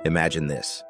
Imagine this.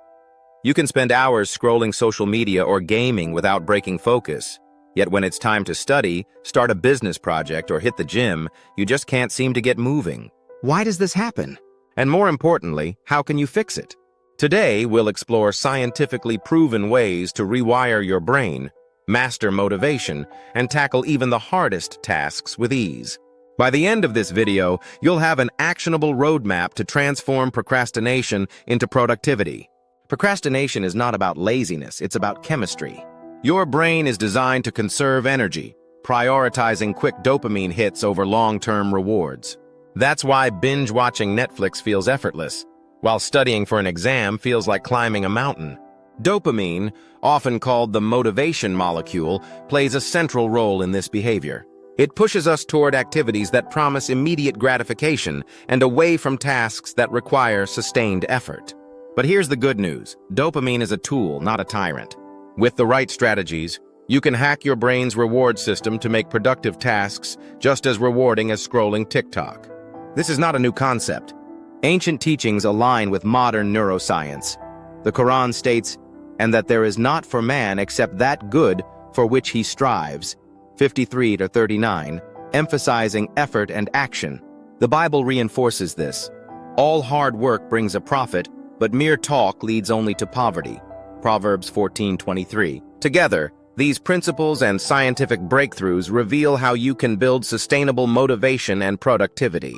You can spend hours scrolling social media or gaming without breaking focus. Yet when it's time to study, start a business project, or hit the gym, you just can't seem to get moving. Why does this happen? And more importantly, how can you fix it? Today, we'll explore scientifically proven ways to rewire your brain, master motivation, and tackle even the hardest tasks with ease. By the end of this video, you'll have an actionable roadmap to transform procrastination into productivity. Procrastination is not about laziness, it's about chemistry. Your brain is designed to conserve energy, prioritizing quick dopamine hits over long-term rewards. That's why binge-watching Netflix feels effortless, while studying for an exam feels like climbing a mountain. Dopamine, often called the motivation molecule, plays a central role in this behavior. It pushes us toward activities that promise immediate gratification and away from tasks that require sustained effort. But here's the good news. Dopamine is a tool, not a tyrant. With the right strategies, you can hack your brain's reward system to make productive tasks just as rewarding as scrolling TikTok. This is not a new concept. Ancient teachings align with modern neuroscience. The Quran states, "And that there is not for man except that good for which he strives," 53-39, emphasizing effort and action. The Bible reinforces this. All hard work brings a profit, but mere talk leads only to poverty. Proverbs 14:23. Together, these principles and scientific breakthroughs reveal how you can build sustainable motivation and productivity.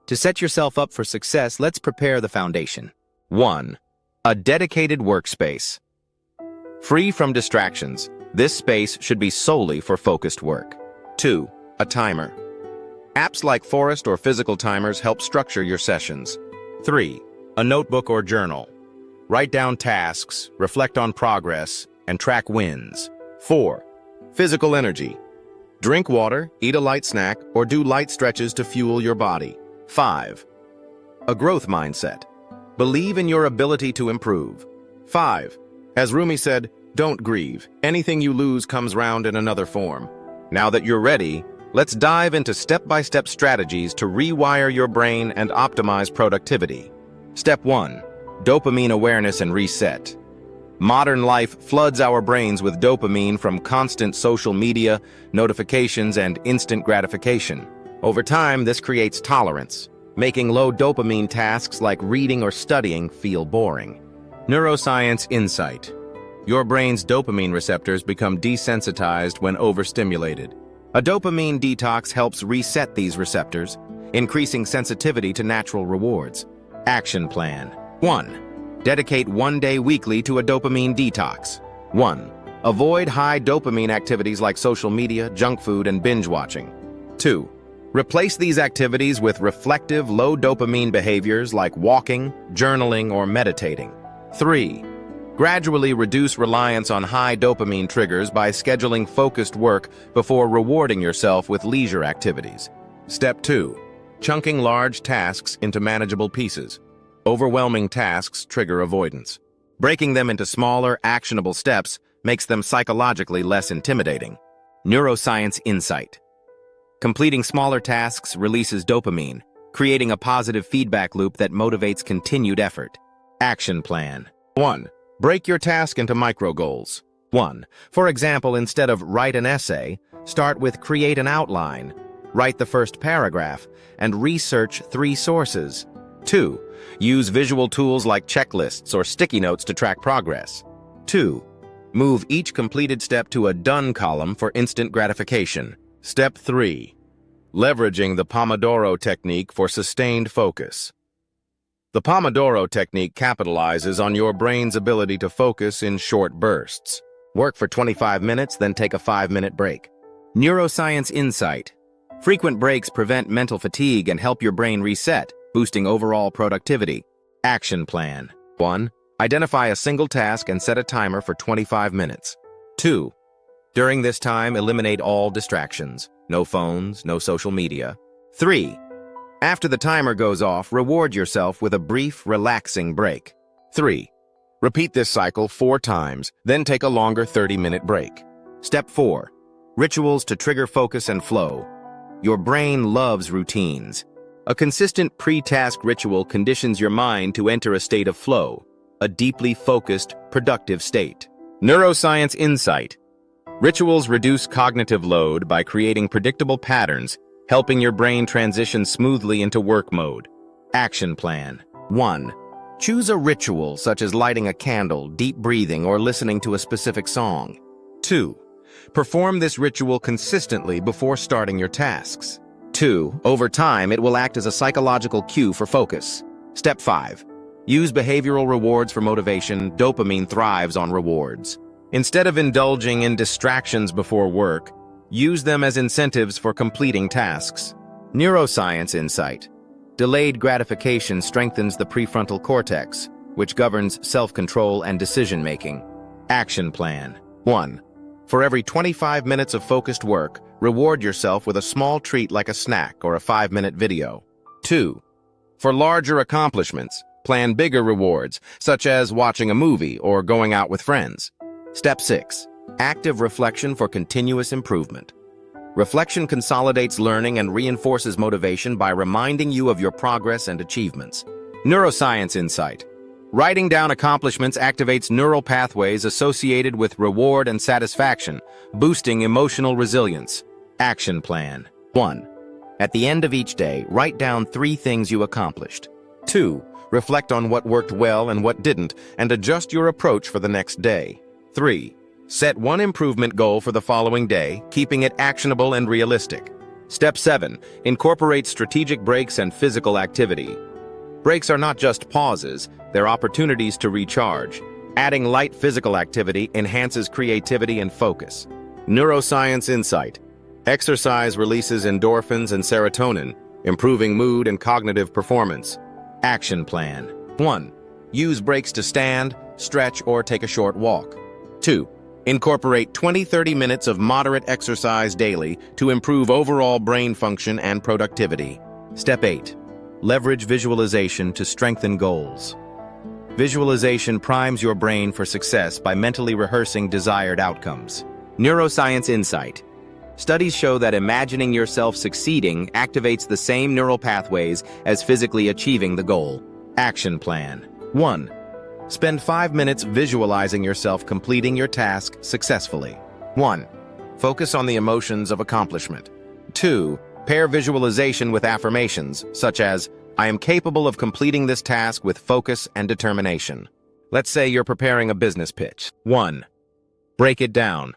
To set yourself up for success, let's prepare the foundation. 1. A dedicated workspace. Free from distractions, this space should be solely for focused work. 2. A timer. Apps like Forest or Physical timers help structure your sessions. 3. A notebook or journal. Write down tasks, reflect on progress, and track wins. 4. Physical energy. Drink water, eat a light snack, or do light stretches to fuel your body. 5. A growth mindset. Believe in your ability to improve. 5. As Rumi said, don't grieve. Anything you lose comes round in another form. Now that you're ready, let's dive into step-by-step strategies to rewire your brain and optimize productivity. Step 1. Dopamine awareness and reset. Modern life floods our brains with dopamine from constant social media, notifications, and instant gratification. Over time, this creates tolerance, making low dopamine tasks like reading or studying feel boring. Neuroscience insight. Your brain's dopamine receptors become desensitized when overstimulated. A dopamine detox helps reset these receptors, increasing sensitivity to natural rewards. Action plan. 1. Dedicate 1 day weekly to a dopamine detox. 1. Avoid high dopamine activities like social media, junk food, and binge watching. 2. Replace these activities with reflective, low dopamine behaviors like walking, journaling, or meditating. 3. Gradually reduce reliance on high dopamine triggers by scheduling focused work before rewarding yourself with leisure activities. Step 2. Chunking large tasks into manageable pieces. Overwhelming tasks trigger avoidance. Breaking them into smaller, actionable steps makes them psychologically less intimidating. Neuroscience insight. Completing smaller tasks releases dopamine, creating a positive feedback loop that motivates continued effort. Action plan. 1. Break your task into micro goals. 1. For example, instead of write an essay, start with create an outline, write the first paragraph, and research 3 sources. 2. Use visual tools like checklists or sticky notes to track progress. 2. Move each completed step to a done column for instant gratification. Step 3. Leveraging the Pomodoro Technique for sustained focus. The Pomodoro Technique capitalizes on your brain's ability to focus in short bursts. Work for 25 minutes, then take a 5-minute break. Neuroscience insight. Frequent breaks prevent mental fatigue and help your brain reset, boosting overall productivity. Action plan. 1. Identify a single task and set a timer for 25 minutes. 2. During this time, eliminate all distractions. No phones, no social media. 3. After the timer goes off, reward yourself with a brief, relaxing break. 3. Repeat this cycle 4 times, then take a longer 30-minute break. Step 4. Rituals to trigger focus and flow. Your brain loves routines. A consistent pre-task ritual conditions your mind to enter a state of flow, a deeply focused, productive state. Neuroscience insight. Rituals reduce cognitive load by creating predictable patterns, helping your brain transition smoothly into work mode. Action plan. 1. Choose a ritual such as lighting a candle, deep breathing, or listening to a specific song. 2. Perform this ritual consistently before starting your tasks. 2. Over time, it will act as a psychological cue for focus. Step 5. Use behavioral rewards for motivation. Dopamine thrives on rewards. Instead of indulging in distractions before work, use them as incentives for completing tasks. Neuroscience insight. Delayed gratification strengthens the prefrontal cortex, which governs self-control and decision-making. Action plan. 1. For every 25 minutes of focused work, reward yourself with a small treat like a snack or a 5-minute video. 2. For larger accomplishments, plan bigger rewards, such as watching a movie or going out with friends. Step 6. Active reflection for continuous improvement. Reflection consolidates learning and reinforces motivation by reminding you of your progress and achievements. Neuroscience insight. Writing down accomplishments activates neural pathways associated with reward and satisfaction, boosting emotional resilience. Action plan. 1. At the end of each day, write down 3 things you accomplished. 2. Reflect on what worked well and what didn't, and adjust your approach for the next day. 3. Set one improvement goal for the following day, keeping it actionable and realistic. Step 7. Incorporate strategic breaks and physical activity. Breaks are not just pauses, they're opportunities to recharge. Adding light physical activity enhances creativity and focus. Neuroscience insight. Exercise releases endorphins and serotonin, improving mood and cognitive performance. Action plan. 1. Use breaks to stand, stretch, or take a short walk. 2. Incorporate 20-30 minutes of moderate exercise daily to improve overall brain function and productivity. Step 8. Leverage visualization to strengthen goals. Visualization primes your brain for success by mentally rehearsing desired outcomes. Neuroscience insight. Studies show that imagining yourself succeeding activates the same neural pathways as physically achieving the goal. Action plan. 1. Spend 5 minutes visualizing yourself completing your task successfully. 1. Focus on the emotions of accomplishment. 2. Pair visualization with affirmations, such as, I am capable of completing this task with focus and determination. Let's say you're preparing a business pitch. 1. Break it down.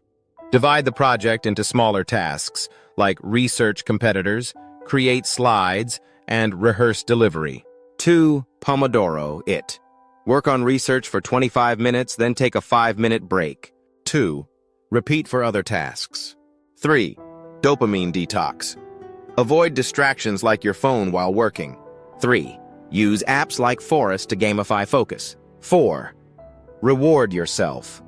Divide the project into smaller tasks, like research competitors, create slides, and rehearse delivery. 2. Pomodoro it. Work on research for 25 minutes, then take a 5-minute break. 2. Repeat for other tasks. 3. Dopamine detox. Avoid distractions like your phone while working. 3. Use apps like Forest to gamify focus. 4. Reward yourself.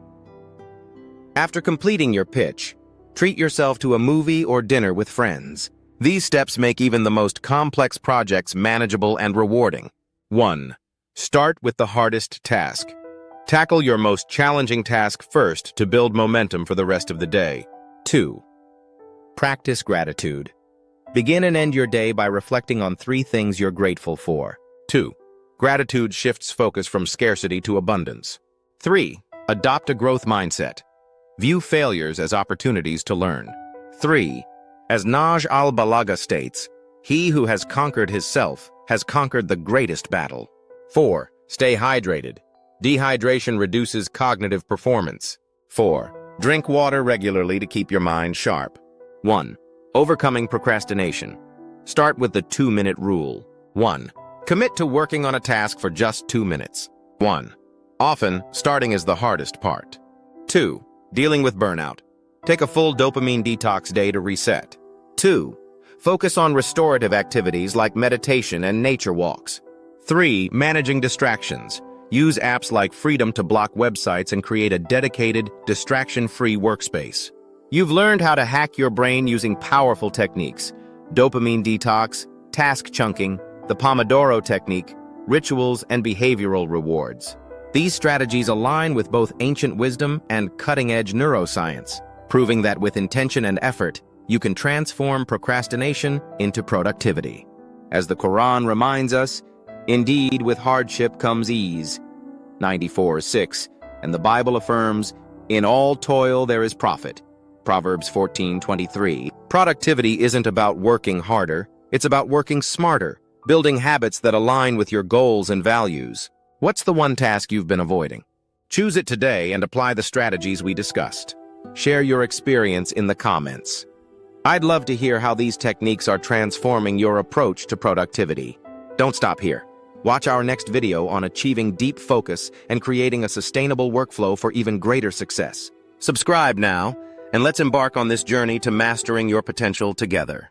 After completing your pitch, treat yourself to a movie or dinner with friends. These steps make even the most complex projects manageable and rewarding. 1. Start with the hardest task. Tackle your most challenging task first to build momentum for the rest of the day. 2. Practice gratitude. Begin and end your day by reflecting on 3 things you're grateful for. 2. Gratitude shifts focus from scarcity to abundance. 3. Adopt a growth mindset. View failures as opportunities to learn. 3. As Naj al-Balagha states, he who has conquered his self has conquered the greatest battle. 4. Stay hydrated. Dehydration reduces cognitive performance. 4. Drink water regularly to keep your mind sharp. 1. Overcoming procrastination. Start with the 2-minute rule. 1. Commit to working on a task for just 2 minutes. 1. Often, starting is the hardest part. 2. Dealing with burnout. Take a full dopamine detox day to reset. 2. Focus on restorative activities like meditation and nature walks. 3. Managing distractions. Use apps like Freedom to block websites and create a dedicated, distraction-free workspace. You've learned how to hack your brain using powerful techniques: dopamine detox, task chunking, the Pomodoro Technique, rituals, and behavioral rewards. These strategies align with both ancient wisdom and cutting-edge neuroscience, proving that with intention and effort, you can transform procrastination into productivity. As the Quran reminds us, indeed, with hardship comes ease. 94:6, and the Bible affirms, "In all toil there is profit." Proverbs 14:23. Productivity isn't about working harder, it's about working smarter, building habits that align with your goals and values. What's the one task you've been avoiding? Choose it today and apply the strategies we discussed. Share your experience in the comments. I'd love to hear how these techniques are transforming your approach to productivity. Don't stop here. Watch our next video on achieving deep focus and creating a sustainable workflow for even greater success. Subscribe now, and let's embark on this journey to mastering your potential together.